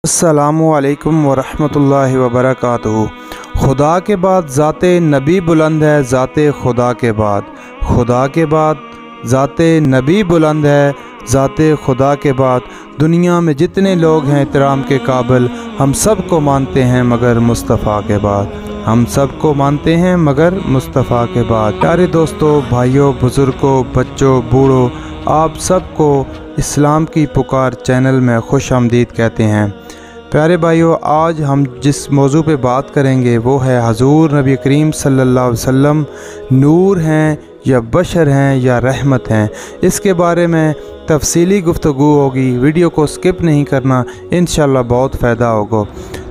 अस्सलामुअलैकुम वरहमतुल्लाहि वबरकातुहू। खुदा के बाद ज़ाते नबी बुलंद है, ज़ाते खुदा के बाद। खुदा के बाद ज़ाते नबी बुलंद है, ज़ाते खुदा के बाद। दुनिया में जितने लोग हैं इतराम के काबिल, हम सब को मानते हैं मगर मुस्तफ़ा के बाद। हम सब को मानते हैं मगर मुस्तफ़ा के बाद। प्यारे दोस्तों, भाइयों, बुज़ुर्गों, बच्चों, बूढ़ों, आप सबको इस्लाम की पुकार चैनल में खुश आमदीद कहते हैं। प्यारे भाइयों, आज हम जिस मौजू पे बात करेंगे वो है हजूर नबी करीम सल्लल्लाहु अलैहि वसल्लम नूर हैं या बशर हैं या रहमत हैं। इसके बारे में तफसीली गुफ्तगू होगी। वीडियो को स्किप नहीं करना, इंशाल्लाह बहुत फ़ायदा होगा।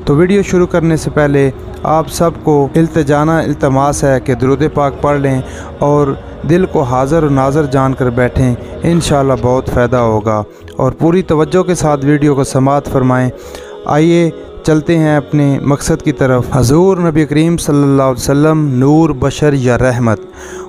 तो वीडियो शुरू करने से पहले आप सबको इल्तमास है कि दुरूद पाक पढ़ लें और दिल को हाज़र और नाज़र जान कर बैठें, इंशाल्लाह बहुत फ़ायदा होगा। और पूरी तवज्जो के साथ वीडियो को समाअत फरमाएँ। आइए चलते हैं अपने मकसद की तरफ। हजूर नबी करीम सल्लल्लाहु अलैहि वसल्लम नूर, बशर या रहमत।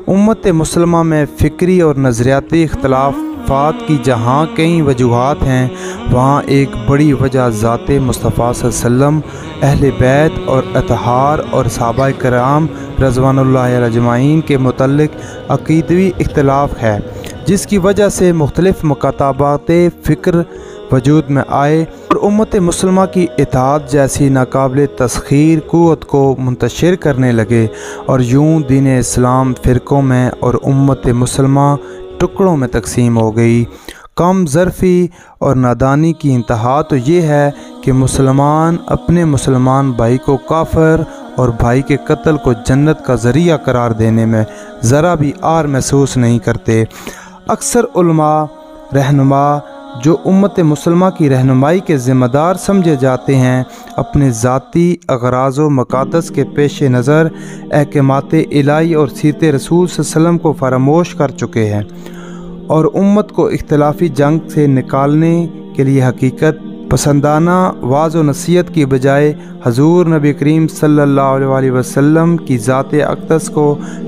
उम्मत मुसलमा में फ़िक्री और नज़रियाती इख्तलाफात की जहाँ कई वजूहात हैं, वहाँ एक बड़ी वजह ज़ाते मुस्तफ़ा सल्लल्लाहु अलैहि वसल्लम, अहले बैत और अतहार और सहाबा कराम रज़वानुल्लाहि अजमाइन के मुतल्लिक़ अक़ीदवी इख्तलाफ है, जिसकी वजह से मुख्तलिफ़ मकातबात फ़िक्र वजूद में आए और उम्मत मुसलमा की इताअत जैसी नाकाबिल तस्खीर क़ुव्वत को मुंतशिर करने लगे। और यूँ दीन इस्लाम फ़िरक़ों में और उम्मत मुसलमा टुकड़ों में तकसीम हो गई। कम ज़रफ़ी और नादानी की इंतहा तो ये है कि मुसलमान अपने मुसलमान भाई को काफ़िर और भाई के कत्ल को जन्नत का ज़रिया करार देने में ज़रा भी आर महसूस नहीं करते। अक्सर उलमा रहनुमा जो उम्मत मुसलमा की रहनुमाई के ज़िम्मेदार समझे जाते हैं, अपने ज़ाती अग़राज़ व मक़ासद के पेश नज़र अहकामात इलाही और सीरत रसूल सल्लल्लाहु अलैहि वसल्लम को फरामोश कर चुके हैं और उम्मत को इख्तिलाफ़ी जंग से निकालने के लिए हकीकत पसंदाना वाज़ व नसीहत की बजाय हजूर नबी करीम सल्लल्लाहु अलैहि वसल्लम की ज़ात अक़दस को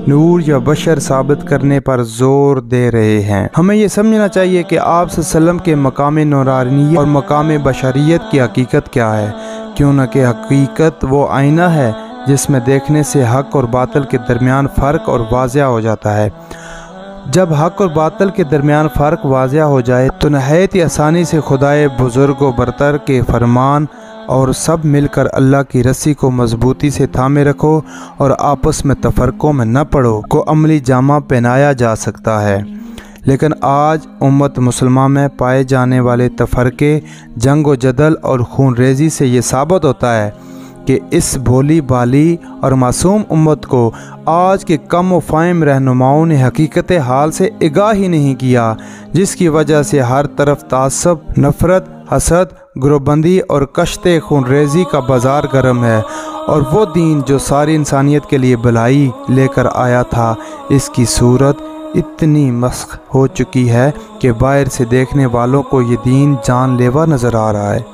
नूर या बशर साबित करने पर ज़ोर दे रहे हैं। हमें ये समझना चाहिए कि आप सल्लल्लाहु अलैहि वसल्लम के मकाम नूरानियत और मकाम बशरियत की हकीकत क्या है, क्यों न कि हकीकत वो आईना है जिसमें देखने से हक़ और बातिल के दरमियान फ़र्क और वाज़िया हो जाता है। जब हक़ और बातिल के दरमियान फ़र्क वाज़िया हो जाए तो नहायत ही आसानी से खुदाए बुज़ुर्ग व बरतर के फरमान और सब मिलकर अल्लाह की रस्सी को मजबूती से थामे रखो और आपस में तफ़र्क़ों में न पड़ो को अमली जामा पहनाया जा सकता है। लेकिन आज उम्मत मुसलमान में पाए जाने वाले तफ़र्क़े, जंग व जदल और खून रेज़ी से ये साबित होता है कि इस भोली बाली और मासूम उम्मत को आज के कम व फ़ाहिम रहनुमाओं ने हकीकत हाल से आगाह ही नहीं किया, जिसकी वजह से हर तरफ तासब, नफ़रत, हसद, ग्रोहबंदी और कश्ते खून रेज़ी का बाज़ार गर्म है। और वो दीन जो सारी इंसानियत के लिए भलाई लेकर आया था, इसकी सूरत इतनी मस्ख़ हो चुकी है कि बाहर से देखने वालों को ये दीन जानलेवा नज़र आ रहा है।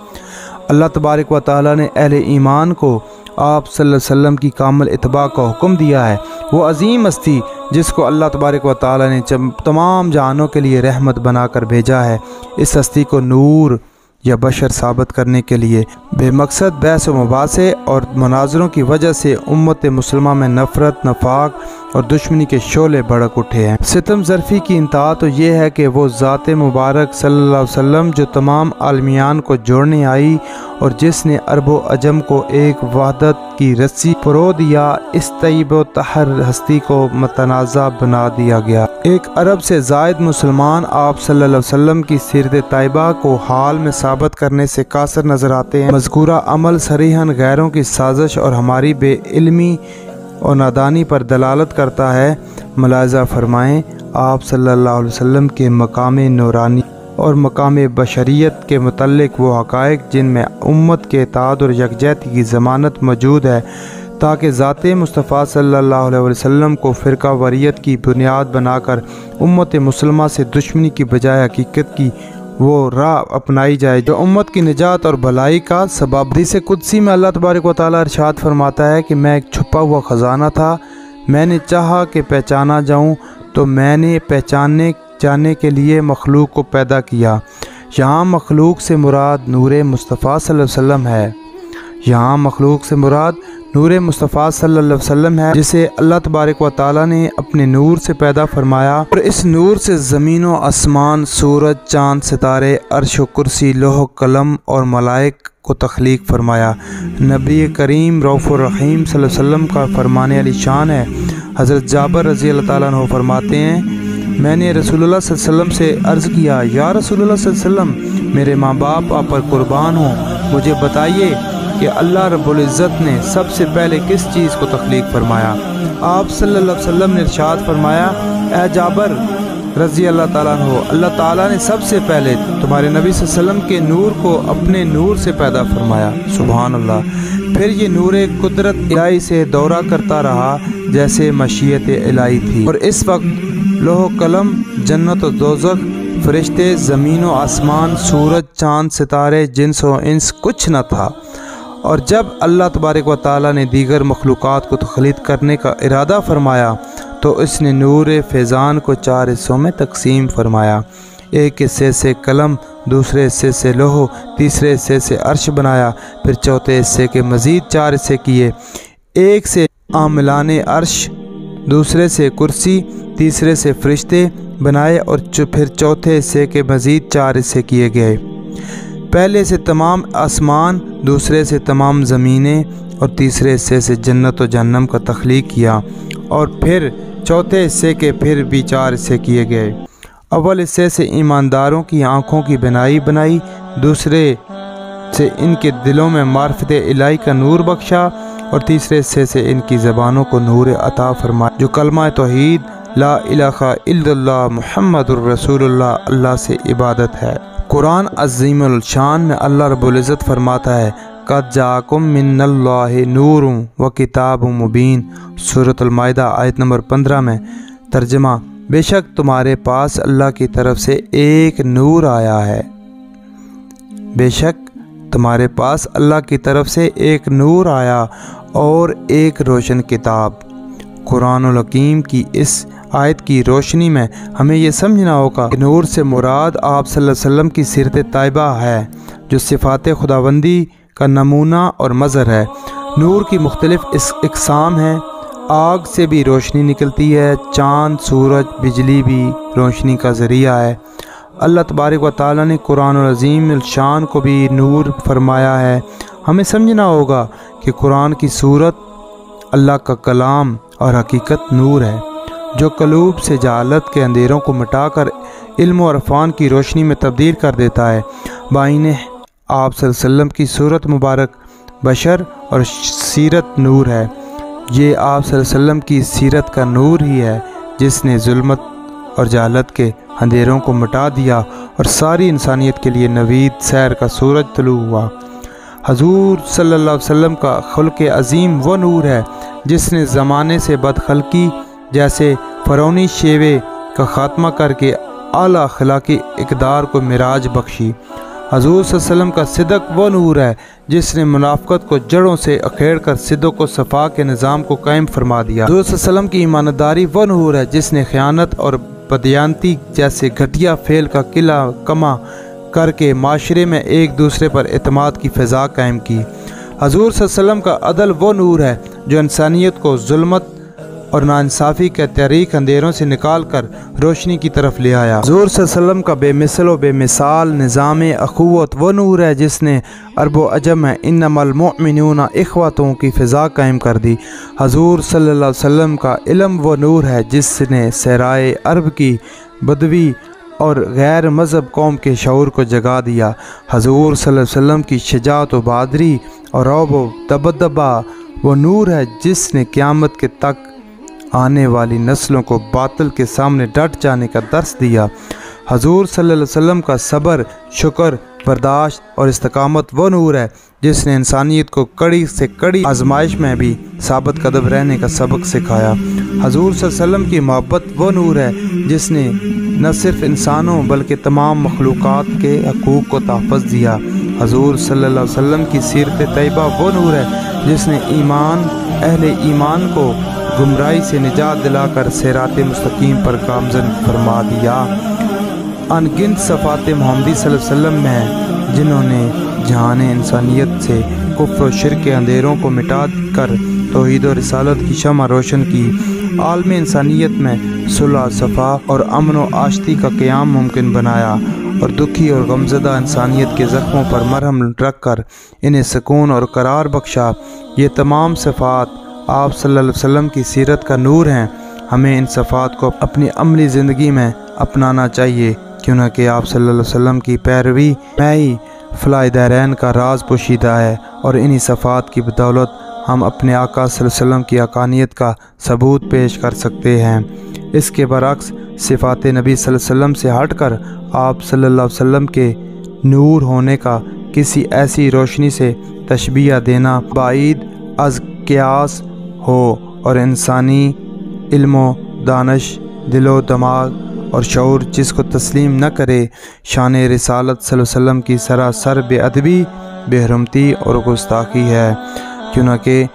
अल्लाह तबारक व तआला ने अहले ईमान को आप सल्लल्लाहु अलैहि वसल्लम की कामिल इत्बा का हुक्म दिया है। वो अज़ीम हस्ती जिसको अल्लाह तबारक व तआला ने तमाम जहानों के लिए रहमत बनाकर भेजा है, इस हस्ती को नूर या बशर साबित करने के लिए बेमकसद बहस व मुबासे और मुनाजरों की वजह से उम्मत मुसलमा में नफ़रत, नफाक और दुश्मनी के शोले भड़क उठे हैं। सितम ज़रफ़ी की इंतहा तो ये है कि वो ज़ात मुबारक सल्लल्लाहु अलैहि वसल्लम जो तमाम आलमियान को जोड़ने आई और जिसने अरब व अजम को एक वहदत की रस्सी परो दिया, इस तय्यब व तहर हस्ती को मतनाज़ा बना दिया गया। एक अरब से ज़ायद मुसलमान आप सल्लल्लाहु अलैहि वसल्लम की सीरत तैयबा को हाल में साबित करने से कासर नज़र आते हैं। मज़कूरा अमल सरीहन गैरों की साजिश और हमारी बेइल्मी और नादानी पर दलालत करता है। मुलाहिज़ा फरमाएँ, आप सल्लल्लाहु अलैहि वसल्लम के मकाम नूरानी और मकाम बशरियत के मुतल्लिक़ वो हक़ाइक़ जिनमें उम्मत के इत्तेहाद और यकजहती की ज़मानत मौजूद है, ताकि ज़ाते मुस्तफ़ा सल्लल्लाहु अलैहि वसल्लम को फ़िरका वरीयत की बुनियाद बनाकर उम्मत मुसलमा से दुश्मनी की बजाय हकीकत की वो राह अपनाई जाए जो उम्मत की निजात और भलाई का सबब। हदीस कुदसी में अल्लाह तबारक व तआला इरशाद फरमाता है कि मैं एक छुपा हुआ ख़जाना था, मैंने चाहा कि पहचाना जाऊँ तो मैंने पहचाने जाने के लिए मखलूक को पैदा किया। یہاں مخلوق سے مراد نور مصطفیٰ صلی اللہ علیہ وسلم ہے۔ یہاں مخلوق سے مراد نور مصطفیٰ صلی اللہ علیہ وسلم ہے، جسے اللہ تبارک و تعالیٰ نے اپنے نور سے پیدا فرمایا، اور اس نور سے زمین و آسمان، سورج، چاند، ستارے، عرش و کرسی، لوح و قلم اور ملائک کو تخلیق فرمایا۔ نبی کریم رؤوف الرحیم صلی اللہ علیہ وسلم کا فرمانے علی شان ہے۔ حضرت جابر رضی اللہ تعالیٰ عنہ فرماتے ہیں، میں نے رسول اللہ صلی اللہ علیہ وسلم سے عرض کیا، یا رسول اللہ صلی اللہ علیہ وسلم، میرے ماں باپ آپ پر قربان ہوں، مجھے بتائیے کہ اللہ رب العزت نے سب سے پہلے کس چیز کو تخلیق فرمایا؟ آپ صلی اللہ علیہ وسلم نے ارشاد فرمایا، اے جابر رضی اللہ تعالیٰ عنہ، اللہ تعالیٰ نے سب سے پہلے تمہارے نبی صلی اللہ علیہ وسلم کے نور کو اپنے نور سے پیدا فرمایا۔ سبحان اللہ۔ پھر یہ نور قدرت الہی سے دورہ کرتا رہا جیسے مشیت الہی تھی، اور اس وقت لوح و قلم، جنت و دوزخ، فرشتے، زمین و آسمان، سورج، چاند، ستارے، جنس و انس کچھ نہ تھا۔ اور جب اللہ تبارک و تعالیٰ نے دیگر مخلوقات کو تخلیق کرنے کا ارادہ فرمایا تو اس نے نور فیضان کو 4 حصوں میں تقسیم فرمایا۔ ایک حصے سے قلم، دوسرے حصے سے لوح، تیسرے حصے سے عرش بنایا، پھر چوتھے حصے کے مزید 4 حصے کیے، ایک سے عاملان عرش، دوسرے سے کرسی، تیسرے سے فرشتے بنائے، اور پھر چوتھے حصے کے مزید 4 حصے کیے گئے۔ پہلے سے تمام آسمان، دوسرے سے تمام زمینیں، اور تیسرے حصے سے جنت و جہنم کا تخلیق کیا، اور پھر چوتھے حصے کے پھر بھی 4 حصے کیے گئے۔ اول حصے سے ایمانداروں کی آنکھوں کی بنائی بنائی، دوسرے سے ان کے دلوں میں معرفت الہی کا نور بخشا، اور تیسرے حصے سے ان کی زبانوں کو نور عطا فرمایا جو کلمہ توحید لا الہ الا اللہ محمد الرسول اللہ، اللہ سے عبادت ہے۔ قرآن عظیم الشان میں اللہ رب العزت فرماتا ہے، قد جاءکم من اللہ نور و کتاب مبین، سورۃ المائدہ آیت نمبر 15 میں۔ ترجمہ، بے شک تمہارے پاس اللہ کی طرف سے ایک نور آیا ہے، بے شک تمہارے پاس اللہ کی طرف سے ایک نور آیا اور ایک روشن کتاب۔ قرآن الحکیم کی اس آیت کی روشنی میں ہمیں یہ سمجھنا ہوگا کہ نور سے مراد آپ صلی اللہ علیہ وسلم کی سیرت طیبہ ہے، جو صفات خداوندی کا نمونہ اور مظہر ہے۔ نور کی مختلف اقسام ہیں، آگ سے بھی روشنی نکلتی ہے، چاند، سورج، بجلی بھی روشنی کا ذریعہ ہے۔ اللہ تبارک و تعالیٰ نے قرآن العظیم الشان کو بھی نور فرمایا ہے۔ ہمیں سمجھنا ہوگا کہ قرآن کی صورت اللہ کا کلام اور حقیقت نور ہے، جو قلوب سے جہالت کے اندھیروں کو مٹا کر علم و عرفان کی روشنی میں تبدیل کر دیتا ہے۔ بائن آپ صلی اللہ علیہ وسلم کی صورت مبارک بشر اور سیرت نور ہے۔ یہ آپ صلی اللہ علیہ وسلم کی سیرت کا نور ہی ہے جس نے ظلمت اور جہالت کے اندھیروں کو مٹا دیا اور ساری انسانیت کے لیے نوید سیر کا سورج طلوع ہوا۔ حضور صلی اللہ علیہ وسلم کا خلق عظیم وہ نور ہے جس نے زمانے سے بدخلقی جیسے فرعونی شیوے کا خاتمہ کر کے اعلیٰ اخلاقی اقدار کو معراج بخشی۔ حضور صلی اللہ علیہ وسلم کا صدق وہ نور ہے جس نے منافقت کو جڑوں سے اکھیڑ کر صدق و صفا کے نظام کو قائم فرما دیا۔ حضور صلی اللہ علیہ وسلم کی ایمانداری وہ نور ہے جس نے خیانت اور بدیانتی جیسے گھٹیا فعل کا قلعہ کما کر کے معاشرے میں ایک دوسرے پر اعتماد کی فضا قائم کی۔ حضور صلی اللہ علیہ وسلم کا عدل وہ نور ہے جو انسانیت کو ظلمت اور ناانصافی کے تاریک اندھیروں سے نکال کر روشنی کی طرف لے آیا۔ حضور صلی اللہ علیہ وسلم کا بے مثل و بے مثال نظام اخوت وہ نور ہے جس نے عرب و عجم میں انما المؤمنون اخوتوں کی فضا قائم کر دی۔ حضور صلی اللہ علیہ وسلم کا علم وہ نور ہے جس نے صحرائے عرب کی بدوی اور غیر مذہب قوم کے شعور کو جگا دیا۔ حضور صلی اللہ علیہ وسلم کی شجاعت و بہادری اور رعب و دبدبہ وہ نور ہے جس نے قیامت کے تک آنے والی نسلوں کو باطل کے سامنے ڈٹ جانے کا درس دیا۔ حضور صلی اللہ علیہ وسلم کا صبر، شکر، برداشت اور استقامت وہ نور ہے جس نے انسانیت کو کڑی سے کڑی آزمائش میں بھی ثابت قدم رہنے کا سبق سکھایا۔ حضور صلی اللہ علیہ وسلم کی محبت وہ نور ہے جس نے نہ صرف انسانوں بلکہ تمام مخلوقات کے حقوق کو تحفظ دیا۔ حضور صلی اللہ علیہ وسلم کی سیرت طیبہ وہ نور ہے جس نے اہل ایمان کو گمراہی سے نجات دلا کر صراط مستقیم پر گامزن فرما دیا۔ अनगिनत सफ़ात मोहम्मदी सल्लल्लाहु अलैहि वसल्लम में हैं, जिन्होंने जहान इंसानियत से कुफ्र और शिर्क के अंधेरों को मिटा कर तौहीद और रिसालत की शम्मा रोशन की, आलम इंसानियत में सुलह, सफ़ा और अमन व आशती का क़याम मुमकिन बनाया और दुखी और गमज़दा इंसानियत के ज़ख्मों पर मरहम रख कर इन्हें सुकून और करार बख्शा। ये तमाम सिफ़ात आप सल्लल्लाहु अलैहि वसल्लम की सीरत का नूर हैं। हमें इन सिफ़ात को अपनी अमली ज़िंदगी में अपनाना चाहिए, क्योंकि आप सल्लल्लाहु अलैहि वसल्लम की पैरवी में ही फलाह दारैन का राज पोशीदा है और इन्हीं सिफ़ात की बदौलत हम अपने आका सल्लल्लाहु अलैहि वसल्लम की हक़ानियत का सबूत पेश कर सकते हैं। इसके बरक्स सिफ़ात नबी सल्लल्लाहु अलैहि वसल्लम से हटकर आप सल्लल्लाहु अलैहि वसल्लम के नूर होने का किसी ऐसी रोशनी से तशबीह देना बाईद अज़ क़ियास हो और इंसानी इल्मो दानिश, दिलो दिमाग और शऊर जिसको तस्लीम न करे, शान रिसालत सल्लल्लाहु अलैहि वसल्लम की सरासर बेअदबी, बेहरमती और गुस्ताखी है। क्योंकि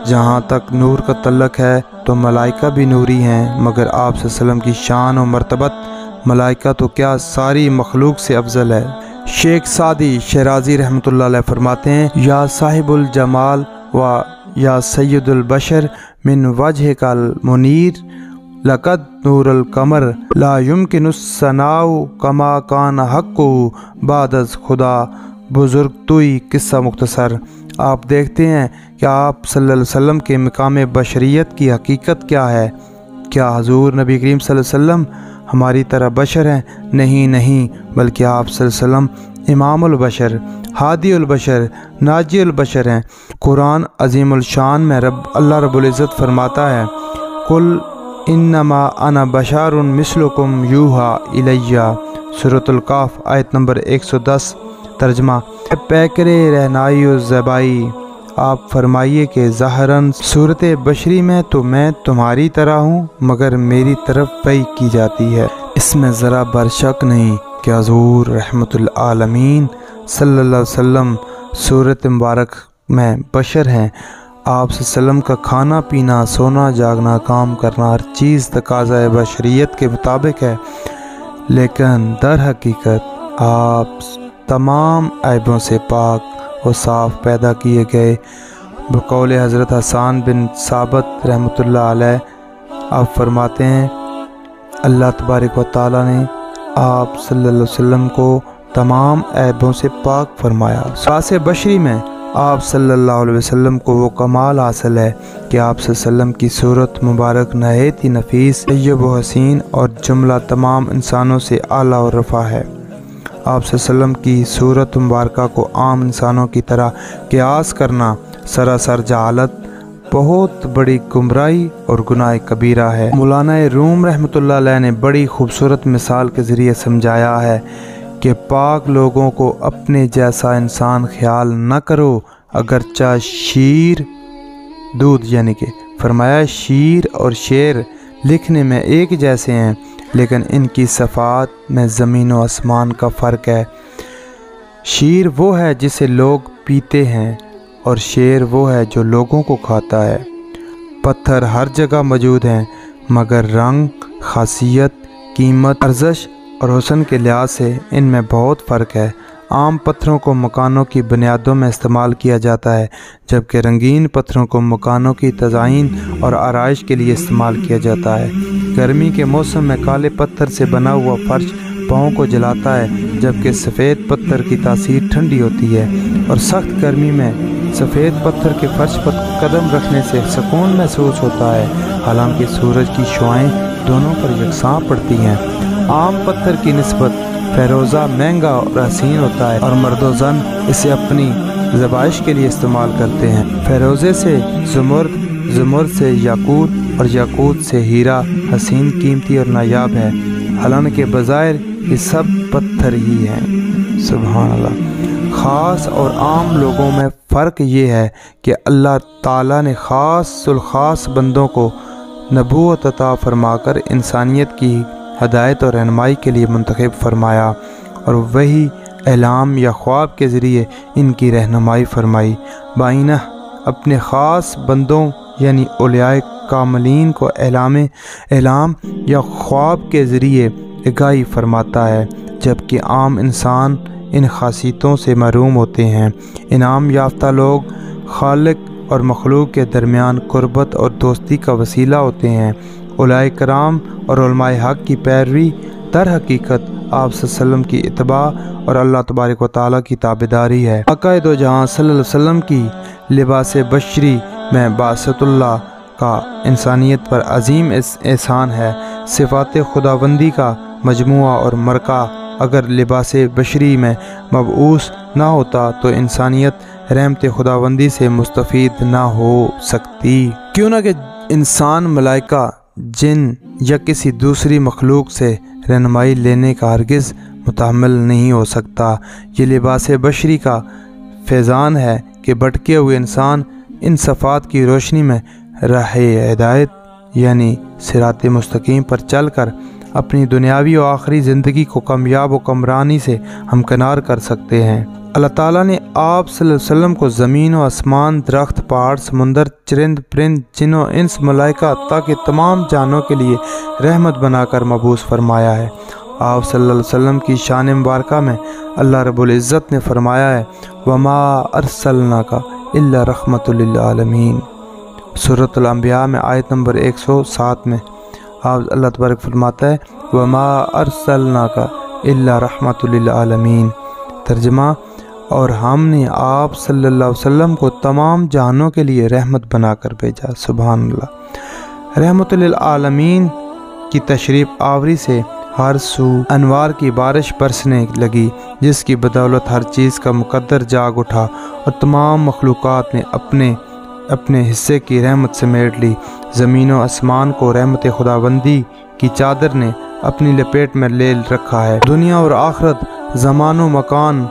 जहाँ तक नूर का तल्लक है तो मलाइका भी नूरी हैं, मगर आप सल्लल्लाहु अलैहि वसल्लम की शान और मर्तबत मलाइका तो क्या सारी मखलूक से अफजल है। शेख सादी शराजी रहमतुल्लाह अलैह फरमाते हैं, या साहिबुल जमाल व या सैयदुल बशर मिन वजह कल मुनीर लक़द नूरुल कमर ला युमकिनुस सनाउ कमा कान हक़्क़ु बादज़ खुदा बुज़ुर्ग तुई। किस्सा मुख्तसर। आप देखते हैं कि आप सल्लल्लाहु अलैहि वसल्लम के मकाम बशरियत की हकीकत क्या है। क्या हजूर नबी करीम सल्लल्लाहु अलैहि वसल्लम हमारी तरह बशर हैं? नहीं, बल्कि आप सल्लल्लाहु अलैहि वसल्लम इमामुल बशर, हादियुल बशर, नाजियुल बशर हैं। कुरान अज़ीमुल शान में अल्लाह रब्बुल इज़्ज़त फरमाता है, कुल इन्नमा अना बशारुन मिस्लुकुम यूहा इलैया। सूरतुल काफ आयत नंबर 110। तर्जमा, पैकरे रहनाई व ज़बाई, आप फरमाइए कि ज़ाहरन सूरत बशरी में तो मैं तुम्हारी तरह हूँ, मगर मेरी तरफ वही की जाती है। इसमें ज़रा बरशक नहीं कि हुज़ूर रहमतुल आलमीन सल्लल्लाहु अलैहि वसल्लम सूरत मुबारक में बशर हैं। आप सल्लम का खाना पीना, सोना जागना, काम करना, हर चीज़ तकाज़ा बशरियत के मुताबिक है, लेकिन दर हकीकत आप तमाम ऐबों से पाक और साफ़ पैदा किए गए। बकौल हज़रत हसन बिन साबित रहमतुल्लाह अलैह आप फरमाते हैं, अल्लाह तबारक व तआला ने आप सल्लल्लाहु अलैहि वसल्लम को तमाम ऐबों से पाक फरमाया। सास बशरी में आप सल्लल्लाहु अलैहि वसल्लम को वो कमाल हासिल है कि आप सल्लल्लाहु अलैहि वसल्लम की सूरत मुबारक नहायत ही नफीस, तय्यब व हसीन और जुमला तमाम इंसानों से आला और रफ़ा है। आप सल्लल्लाहु अलैहि वसल्लम की सूरत मुबारक को आम इंसानों की तरह क़ियास करना सरासर जहालत, बहुत बड़ी गुमराही और गुनाह कबीरा है। मौलाना रूम रहमतुल्लाह अलैह ने बड़ी खूबसूरत मिसाल के ज़रिए समझाया है कि पाक लोगों को अपने जैसा इंसान ख्याल न करो, अगरचा शीर दूध, यानी कि फरमाया शीर और शेर लिखने में एक जैसे हैं, लेकिन इनकी सफ़ात में ज़मीन व आसमान का फ़र्क है। शीर वो है जिसे लोग पीते हैं और शेर वो है जो लोगों को खाता है। पत्थर हर जगह मौजूद हैं, मगर रंग, खासियत, कीमत, अर्ज़श और हुस्न के लिहाज से इनमें बहुत फ़र्क है। आम पत्थरों को मकानों की बुनियादों में इस्तेमाल किया जाता है, जबकि रंगीन पत्थरों को मकानों की तज़ाइन और आराइश के लिए इस्तेमाल किया जाता है। गर्मी के मौसम में काले पत्थर से बना हुआ फर्श पाँव को जलाता है, जबकि सफ़ेद पत्थर की तासीर ठंडी होती है। और सख्त गर्मी में सफ़ेद पत्थर के फर्श पर कदम रखने से सुकून महसूस होता है, हालांकि सूरज की शुआएं दोनों पर यकसां पड़ती हैं। आम पत्थर की निस्बत फ़िरोज़ा महंगा और हसीन होता है और मर्द व ज़न इसे अपनी ज़बाइश के लिए इस्तेमाल करते हैं। फ़िरोज़े से ज़ुमर्द, ज़ुमर्द से याकूत और याकूत से हीरा हसीन, कीमती और नायाब है, हालांकि बज़ाहिर ये सब पत्थर ही हैं। सुभान अल्लाह। ख़ास और आम लोगों में फ़र्क ये है कि अल्लाह ताला ने ख़ास बंदों को नबूवत अता फरमाकर इंसानियत की हदायत और रहनुमाई के लिए मुंतखब फरमाया और वही एलाम या ख्वाब के ज़रिए इनकी रहनुमाई फरमाई। बाइना अपने ख़ास बंदों यानी औलियाए कामिलीन को एलाम या ख्वाब के ज़रिए आगाही फरमाता है। جبکہ عام انسان ان خاصیتوں سے محروم ہوتے ہیں۔ انعام یافتہ لوگ خالق اور مخلوق کے درمیان قربت اور دوستی کا وسیلہ ہوتے ہیں۔ اولیاء کرام اور علماء حق کی پیروی در حقیقت آپ صلی اللہ علیہ وسلم کی اتباع اور اللہ تبارک و تعالیٰ کی تابعداری ہے۔ آقا دو جہاں صلی اللہ علیہ وسلم کی لباس بشری میں بعثت اللہ کا انسانیت پر عظیم احسان ہے۔ صفات خداوندی کا مجموعہ اور مرکہ اگر لباس بشری میں مبعوث نہ ہوتا تو انسانیت رحمت خداوندی سے مستفید نہ ہو سکتی۔ کیوں نہ کہ انسان، ملائکہ، جن یا کسی دوسری مخلوق سے رہنمائی لینے کا ہرگز متحمل نہیں ہو سکتا۔ یہ لباس بشری کا فیضان ہے کہ بھٹکے ہوئے انسان ان صفات کی روشنی میں راہ ہدایت یعنی صراط مستقیم پر چل کر اپنی دنیاوی و آخری زندگی کو کامیاب و کامرانی سے ہمکنار کر سکتے ہیں۔ اللہ تعالیٰ نے آپ صلی اللہ علیہ وسلم کو زمین و آسمان، درخت، پہاڑ، سمندر، چرند، پرند، جن و انس، ملائکہ تاکہ تمام جانوں کے لیے رحمت بنا کر مبعوث فرمایا ہے۔ آپ صلی اللہ علیہ وسلم کی شان مبارکہ میں اللہ رب العزت نے فرمایا ہے وَمَا أَرْسَلْنَاكَ إِلَّا رَحْمَةً لِلْعَالَمِينَ۔ سورۃ الانبیاء میں آیت نمبر 107 میں آپ اللہ تبارک فرماتا ہے وَمَا أَرْسَلْنَاكَ إِلَّا رَحْمَةً لِلْعَالَمِينَ۔ ترجمہ، اور ہم نے آپ صلی اللہ علیہ وسلم کو تمام جہانوں کے لیے رحمت بنا کر بھیجا۔ سبحان اللہ۔ رحمت للعالمین کی تشریف آوری سے ہر سو انوار کی بارش برسنے لگی، جس کی بدولت ہر چیز کا مقدر جاگ اٹھا اور تمام مخلوقات نے اپنے حصے کی رحمت سمیٹ لی۔ زمین و آسمان کو رحمت خداوندی کی چادر نے اپنی لپیٹ میں لے رکھا ہے۔ دنیا اور آخرت، زمان و مکان،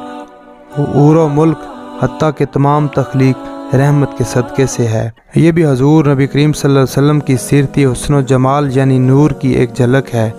اور و ملک، حتیٰ کہ تمام تخلیق رحمت کے صدقے سے ہے۔ یہ بھی حضور نبی کریم صلی اللہ علیہ وسلم کی سیرتی حسن و جمال یعنی نور کی ایک جھلک ہے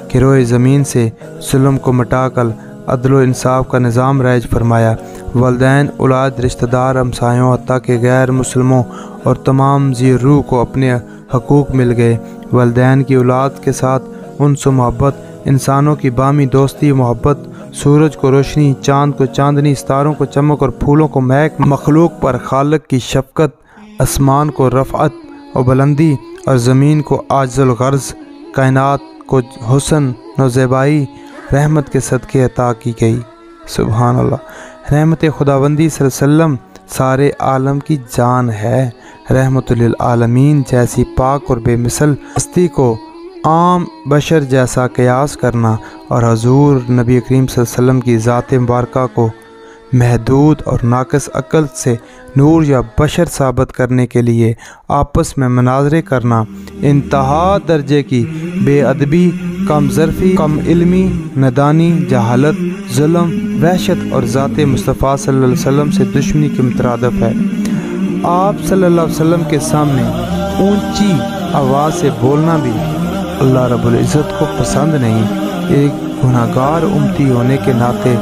کہ روئے زمین سے ظلم کو مٹا کر عدل و انصاف کا نظام رائج فرمایا۔ والدین، اولاد، رشتہ دار، ہمسایوں، حتیٰ کہ غیر مسلموں اور تمام ذی روح کو اپنے حقوق مل گئے۔ والدین کی اولاد کے ساتھ انس و محبت، انسانوں کی باہمی دوستی محبت، سورج کو روشنی، چاند کو چاندنی، ستاروں کو چمک اور پھولوں کو مہک، مخلوق پر خالق کی شفقت، آسمان کو رفعت و بلندی اور زمین کو عاجز الغرض، کائنات کو حسن و زیبائی رحمت کے صدقے عطا کی گئی۔ سبحان اللہ۔ رحمت خداوندی صلی اللہ علیہ وسلم سارے عالم کی جان ہے۔ رحمت للعالمین جیسی پاک اور بے مثل ہستی کو عام بشر جیسا قیاس کرنا اور حضور نبی کریم صلی اللہ علیہ وسلم کی ذات مبارکہ کو محدود اور ناقص عقل سے نور یا بشر ثابت کرنے کے لیے آپس میں مناظرے کرنا انتہا درجے کی بے ادبی، کم ظرفی، کم علمی، ندانی، جہالت، ظلم، وحشت اور ذات مصطفیٰ صلی اللہ علیہ وسلم سے دشمنی کے مترادف ہے۔ آپ صلی اللہ علیہ وسلم کے سامنے اونچی آواز سے بولنا بھی اللہ رب العزت کو پسند نہیں۔ ایک گناہگار امتی ہونے کے ناطے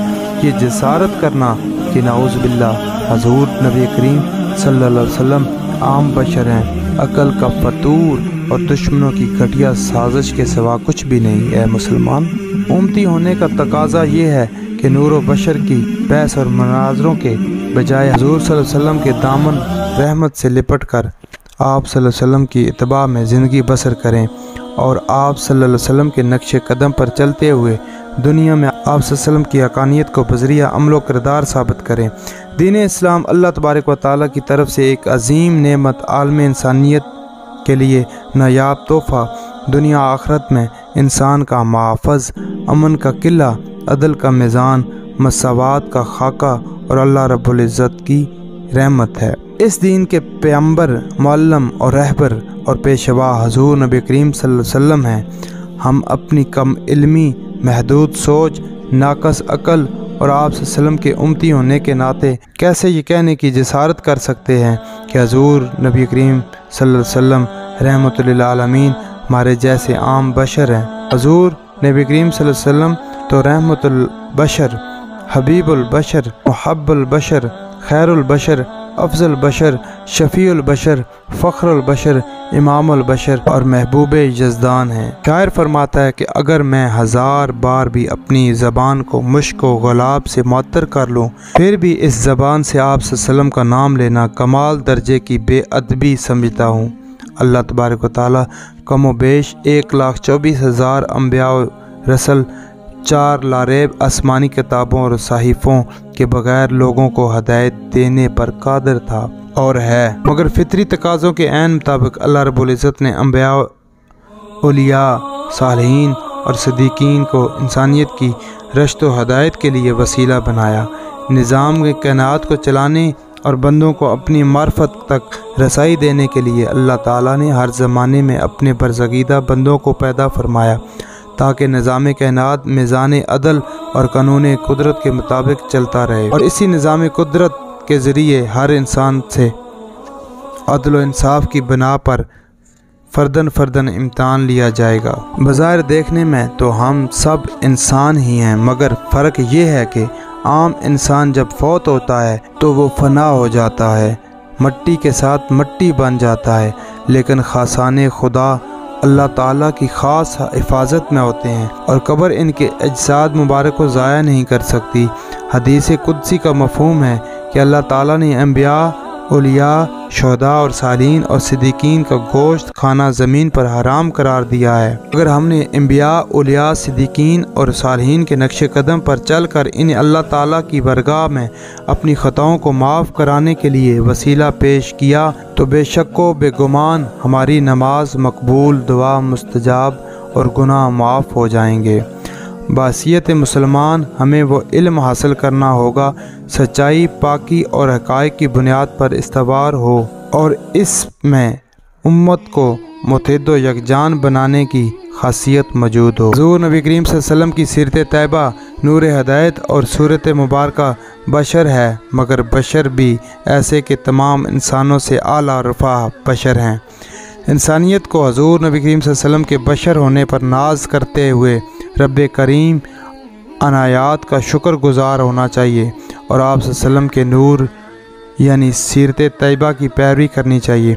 یہ جسارت کرنا کہ نعوذ باللہ حضور نبی کریم صلی اللہ علیہ وسلم عام بشر ہیں، عقل کا فطور اور دشمنوں کی گھٹیا سازش کے سوا کچھ بھی نہیں۔ اے مسلمان، امتی ہونے کا تقاضا یہ ہے کہ نور و بشر کی بحث اور مناظروں کے بجائے حضور صلی اللہ علیہ وسلم کے دامن رحمت سے لپٹ کر آپ صلی اللہ علیہ وسلم کی اتباع میں زندگی بسر کریں اور آپ صلی اللہ علیہ وسلم کے نقش قدم پر چلتے ہوئے دنیا میں آپ صلی اللہ علیہ وسلم کی حقانیت کو بذریعہ عمل و کردار ثابت کریں۔ دین اسلام اللہ تبارک و تعالیٰ کی طرف سے ایک عظیم نعمت، عالم انسانیت کے لیے نایاب تحفہ، دنیا آخرت میں انسان کا محافظ، امن کا قلعہ، عدل کا میزان، مساوات کا خاکہ اور اللہ رب العزت کی رحمت ہے۔ اس دین کے پیغمبر، معلم اور رہبر اور پیشوا حضور نبی کریم صلی اللہ علیہ وسلم ہیں۔ ہم اپنی کم علمی، محدود سوچ، ناقص عقل اور آپ صلی اللہ علیہ وسلم کے امتی ہونے کے ناطے کیسے یہ کہنے کی جسارت کر سکتے ہیں کہ حضور نبی کریم صلی اللہ علیہ وسلم رحمت للعالمین ہمارے جیسے عام بشر ہیں۔ حضور نبی کریم صلی اللہ علیہ وسلم تو رحمت البشر، حبیب البشر، محب البشر، خیر البشر، افضل البشر، شفیع البشر، فخر البشر، امام البشر اور محبوب یزدان ہیں۔ شاعر فرماتا ہے کہ اگر میں 1000 بار بھی اپنی زبان کو مشک و گلاب سے معطر کر لوں، پھر بھی اس زبان سے آپ صلی اللہ علیہ وسلم کا نام لینا کمال درجے کی بے ادبی سمجھتا ہوں۔ اللہ تبارک و تعالیٰ کم و بیش 1,24,000 انبیاء و رسل، 4 لاریب آسمانی کتابوں اور صحیفوں کے بغیر لوگوں کو ہدایت دینے پر قادر تھا اور ہے، مگر فطری تقاضوں کے عین مطابق اللہ رب العزت نے انبیاء، اولیاء، صالحین اور صدیقین کو انسانیت کی رشد و ہدایت کے لیے وسیلہ بنایا۔ نظام کے کائنات کو چلانے اور بندوں کو اپنی معرفت تک رسائی دینے کے لیے اللہ تعالیٰ نے ہر زمانے میں اپنے برگزیدہ بندوں کو پیدا فرمایا تاکہ نظام کائنات میزان عدل اور قانون قدرت کے مطابق چلتا رہے، اور اسی نظام قدرت کے ذریعے ہر انسان سے عدل و انصاف کی بنا پر فرداً امتحان لیا جائے گا۔ بظاہر دیکھنے میں تو ہم سب انسان ہی ہیں، مگر فرق یہ ہے کہ عام انسان جب فوت ہوتا ہے تو وہ فنا ہو جاتا ہے، مٹی کے ساتھ مٹی بن جاتا ہے، لیکن خاصان خدا اللہ تعالیٰ کی خاص حفاظت میں ہوتے ہیں اور قبر ان کے اجساد مبارک کو ضائع نہیں کر سکتی۔ حدیث قدسی کا مفہوم ہے کہ اللہ تعالیٰ نے انبیاء، اولیاء، شہداء اور صالحین اور صدیقین کا گوشت کھانا زمین پر حرام قرار دیا ہے۔ اگر ہم نے انبیاء، اولیاء، صدیقین اور صالحین کے نقش قدم پر چل کر انہیں اللہ تعالیٰ کی بارگاہ میں اپنی خطاؤں کو معاف کرانے کے لیے وسیلہ پیش کیا تو بے شک و بے گمان ہماری نماز مقبول، دعا مستجاب اور گناہ معاف ہو جائیں گے۔ بحیثیت مسلمان ہمیں وہ علم حاصل کرنا ہوگا سچائی، پاکی اور حقائق کی بنیاد پر استوار ہو اور اس میں امت کو متحد و یکجان بنانے کی خاصیت موجود ہو۔ حضور نبی کریم صلی اللہ علیہ وسلم کی سیرت طیبہ نور ہدایت اور صورت مبارکہ بشر ہے، مگر بشر بھی ایسے کہ تمام انسانوں سے اعلیٰ رفع بشر ہیں۔ انسانیت کو حضور نبی کریم صلی اللہ علیہ وسلم کے بشر ہونے پر ناز کرتے ہوئے رب کریم عنایات کا شکر گزار ہونا چاہیے اور آپ صلی اللہ علیہ وسلم کے نور یعنی سیرت طیبہ کی پیروی کرنی چاہیے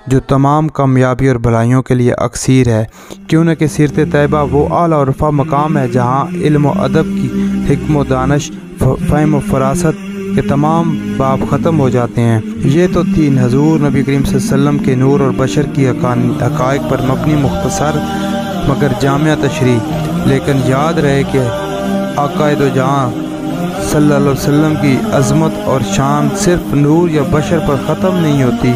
جو تمام کامیابی اور بھلائیوں کے لیے اکسیر ہے، کیوں نہ کہ سیرت طیبہ وہ اعلیٰ اور رفع مقام ہے جہاں علم و ادب کی حکم و دانش، فہم و فراست کے تمام باب ختم ہو جاتے ہیں۔ یہ تو تھی حضور نبی کریم صلی اللہ علیہ وسلم کے نور اور بشر کی حقائق پر مبنی مختصر مگر جامع تشریح، لیکن یاد رہے کہ آقا دو جہاں صلی اللہ علیہ وسلم کی عظمت اور شان صرف نور یا بشر پر ختم نہیں ہوتی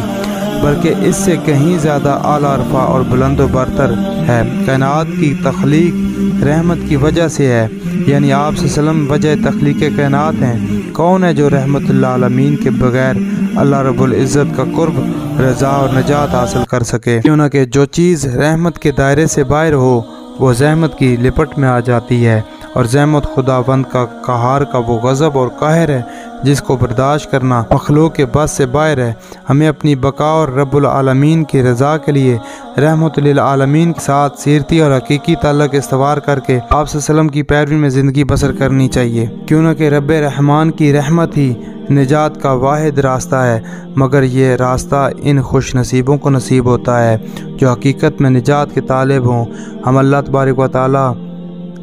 بلکہ اس سے کہیں زیادہ اعلیٰ رفع اور بلند و برتر ہے۔ کائنات کی تخلیق رحمت کی وجہ سے ہے، یعنی آپ صلی اللہ علیہ وسلم وجہ تخلیق کائنات ہیں۔ کون ہے جو رحمت اللہ عالمین کے بغیر اللہ رب العزت کا قرب، رضا اور نجات حاصل کر سکے؟ کیوں نہ کہ جو چیز رحمت کے دائرے سے باہر ہو وہ زحمت کی لپٹ میں آ جاتی ہے، اور زحمت خداوند کا قہار کا وہ غضب اور قہر ہے جس کو برداشت کرنا مخلوق کے بس سے باہر ہے۔ ہمیں اپنی بقا اور رب العالمین کی رضا کے لیے رحمت للعالمین کے ساتھ سیرتی اور حقیقی تعلق استوار کر کے آپ صلی اللہ علیہ وسلم کی پیروی میں زندگی بسر کرنی چاہیے، کیوں نہ کہ رب رحمان کی رحمت ہی نجات کا واحد راستہ ہے، مگر یہ راستہ ان خوش نصیبوں کو نصیب ہوتا ہے جو حقیقت میں نجات کے طالب ہوں۔ ہم اللہ تبارک و تعالیٰ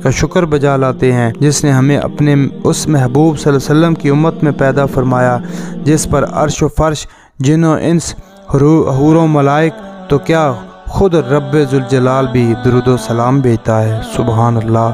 کا شکر بجا لاتے ہیں جس نے ہمیں اپنے اس محبوب صلی اللہ علیہ وسلم کی امت میں پیدا فرمایا جس پر عرش و فرش، جن و انس، حور و ملائک تو کیا خود رب ذوالجلال بھی درود و سلام بھیجتا ہے۔ سبحان اللہ۔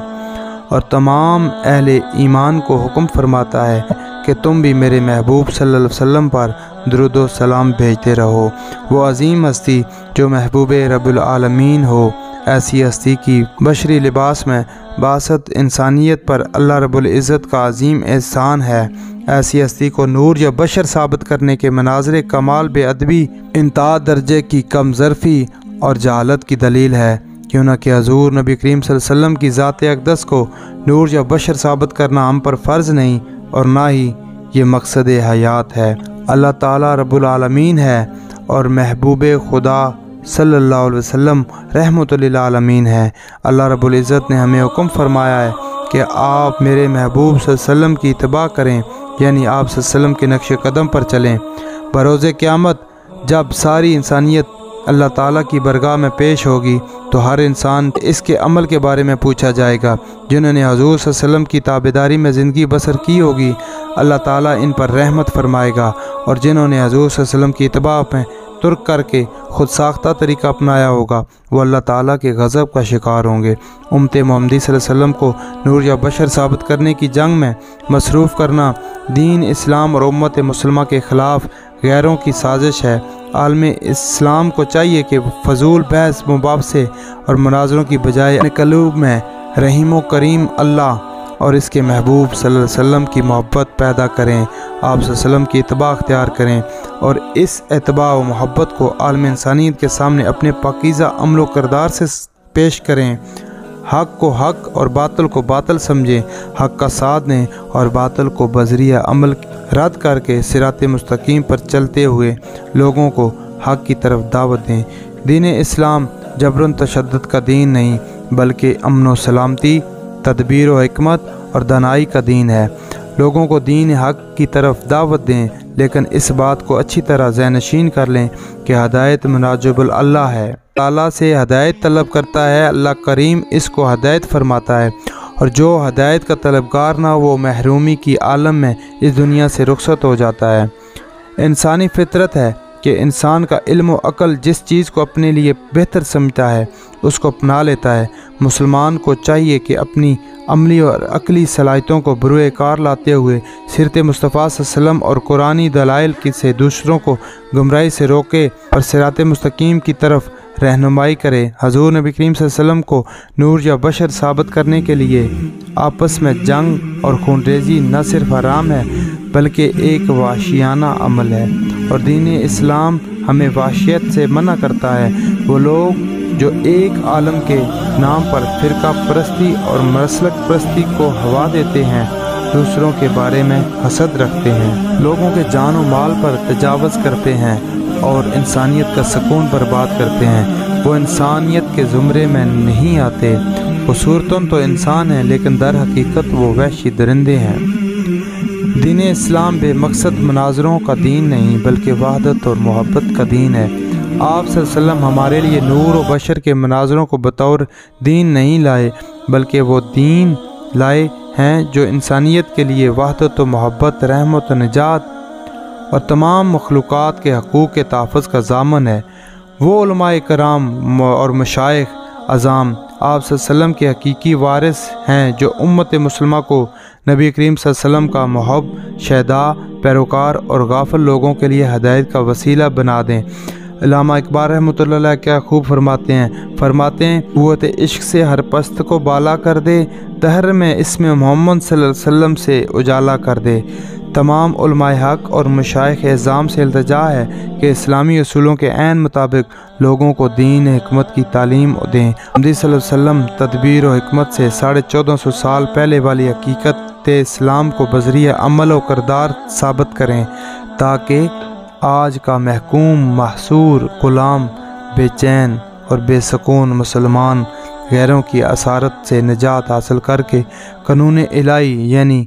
اور تمام اہل ایمان کو حکم فرماتا ہے کہ تم بھی میرے محبوب صلی اللہ علیہ وسلم پر درود و سلام بھیجتے رہو۔ وہ عظیم ہستی جو محبوب رب العالمین ہو، ایسی ہستی کی بشری لباس میں بعثت انسانیت پر اللہ رب العزت کا عظیم احسان ہے۔ ایسی ہستی کو نور یا بشر ثابت کرنے کے مناظر کمال بے ادبی، انتہا درجے کی کم ظرفی اور جہالت کی دلیل ہے، کیوں نہ کہ حضور نبی کریم صلی اللہ علیہ وسلم کی ذات اقدس کو نور یا بشر ثابت کرنا ہم پر فرض نہیں اور نہ ہی یہ مقصد حیات ہے۔ اللہ تعالیٰ رب العالمین ہے اور محبوب خدا صلی اللہ علیہ وسلم رحمت للعالمین ہے۔ اللہ رب العزت نے ہمیں حکم فرمایا ہے کہ آپ میرے محبوب صلی اللہ علیہ وسلم کی اتباع کریں، یعنی آپ صلی اللہ علیہ وسلم کے نقش قدم پر چلیں۔ बरोज़ क़यामत जब सारी इंसानियत अल्लाह ताला की बरगाह में पेश होगी तो हर इंसान इसके अमल के बारे में पूछा जाएगा। जिन्होंने हुज़ूर सल्लल्लाहु अलैहि वसल्लम की ताबेदारी में ज़िंदगी बसर की होगी, अल्लाह ताला इन पर रहमत फरमाएगा, और जिन्होंने हुज़ूर सल्लल्लाहु अलैहि वसल्लम की इत्तबा में तुर्क करके ख़ुद साख्ता तरीका अपनाया होगा, वो अल्लाह ताला के गज़ब का शिकार होंगे। उम्मत मोहम्मदी सल्लल्लाहु अलैहि वसल्लम को नूर या बशर साबित करने की जंग में मसरूफ़ करना दीन इस्लाम और उम्मत मुसलमा के ख़िलाफ़ गैरों की साजिश है। आलम इस्लाम को चाहिए कि फजूल बहस मुबाहसे और मुनाजरों की बजाय अपने क़ल्ब में रहीम व करीम अल्लाह और इसके महबूब सल्लल्लाहु अलैहि वसल्लम की मोहब्बत पैदा करें, आप सल्लल्लाहु अलैहि वसल्लम की इत्तबा अख्तियार करें और इस इत्तबा व मोहब्बत को आलम इंसानियत के सामने अपने पाकीज़ा अमल व किरदार से पेश करें। हक़ को हक़ और बातिल को बातिल समझें, हक़ का साथ दें और बातिल को बज़रिया अमल रद्द करके सिराते मुस्तकीम पर चलते हुए लोगों को हक़ की तरफ दावत दें। दीन इस्लाम जबरन तशद्दुद का दीन नहीं बल्कि अमन व सलामती, तदबीर व हिकमत और दानाई का दीन है। लोगों को दीन हक़ की तरफ दावत दें, लेकिन इस बात को अच्छी तरह ज़हनशीन कर लें कि हदायत मुनाजिबुल अल्लाह है। ताला से हदायत तलब करता है, अल्लाह करीम इसको हदायत फरमाता है, और जो हदायत का तलबगार ना वो महरूमी की आलम में इस दुनिया से रुखसत हो जाता है। इंसानी फितरत है कि इंसान का इल्म व अक़ल जिस चीज़ को अपने लिए बेहतर समझता है उसको अपना लेता है। मुसलमान को चाहिए कि अपनी अमली और अक़ली सलाहियतों को बरूए कार लाते हुए सीरत मुस्तफ़ा सल्लल्लाहु अलैहि वसल्लम और कुरानी दलाइल से दूसरों को गुमराही से रोके और सिराते मुस्तकीम की तरफ रहनुमाई करे। हज़ूर नबी करीम सल्लल्लाहु अलैहि वसल्लम को नूर या बशर साबित करने के लिए आपस में जंग और खूनरेज़ी न सिर्फ हराम है बल्कि एक वाशियाना अमल है, और दीन इस्लाम हमें वाशियत से मना करता है। वो लोग जो एक आलम के नाम पर फ़िरका परस्ती और मसलक परस्ती को हवा देते हैं, दूसरों के बारे में हसद रखते हैं, लोगों के जान व माल पर तजावज़ करते हैं और इंसानियत का सुकून बर्बाद करते हैं, वो इंसानियत के ज़ुमरे में नहीं आते। वो सूरतन तो इंसान हैं लेकिन दर हकीकत वो वहशी दरिंदे हैं। दीन इस्लाम बेमकसद मनाजरों का दीन नहीं बल्कि वहदत और मोहब्बत का दीन है। आप सल्लल्लाहु अलैहि वसल्लम हमारे लिए नूर व बशर के मनाजरों को बतौर दीन नहीं लाए बल्कि वो दीन लाए हैं जो इंसानियत के लिए वहदत व मोहब्बत, रहमत व निजात और तमाम मखलूक़ात के हकूक़ के तहफ़्फ़ुज़ का ज़ामन है। वो उलमाए कराम और मशाइख़ अज़ाम आप सल्लल्लाहु अलैहि वसल्लम के हकीकी वारिस हैं जो उम्मत मुसलमा को नबी करीम सल्लल्लाहु अलैहि वसल्लम का मुहब्ब, शहदा, पैरोकार और गाफिल लोगों के लिए हदायत का वसीला बना दें। अल्लामा इकबाल रहमतुल्लाह अलैह क्या खूब फरमाते हैं क़ुव्वत इश्क से हर पस्त को बाला कर दे, दहर में इसमें मोहम्मद सल्लल्लाहु अलैहि वसल्लम से उजाला कर दे। तमाम उलमाए हक़ और मशाइख़ एज़ाम से इल्तिजा है कि इस्लामी उसूलों के ऐन मुताबिक लोगों को दीन हिकमत की तालीम दें। नबी सल्लल्लाहु अलैहि वसल्लम तदबीर और हिकमत से 1450 साल पहले वाली हकीकत इस्लाम को बज़रिया अमल और किरदार साबित करें ताकि आज का महकूम, महसूर, ग़ुलाम, बेचैन और बेसकून मुसलमान गैरों की असारत से निजात हासिल करके कानून इलाही यानी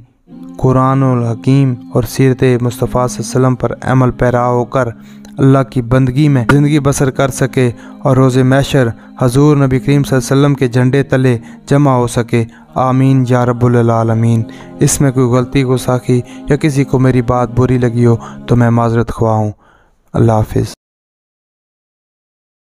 कुरानुल हकीम और सीरत मुस्तफ़ा सल्लल्लाहु अलैहि वसल्लम पर अमल पैरा होकर अल्लाह की बंदगी में ज़िंदगी बसर कर सके और रोज़े महशर हजूर नबी करीम सल्लल्लाहु अलैहि वसल्लम के झंडे तले जमा हो सके। आमीन या रब्बुल आलमीन। इसमें कोई गलती, गुस्ताखी या किसी को मेरी बात बुरी लगी हो तो मैं माज़रत ख्वाह हूँ। अल्लाह हाफ़िज़।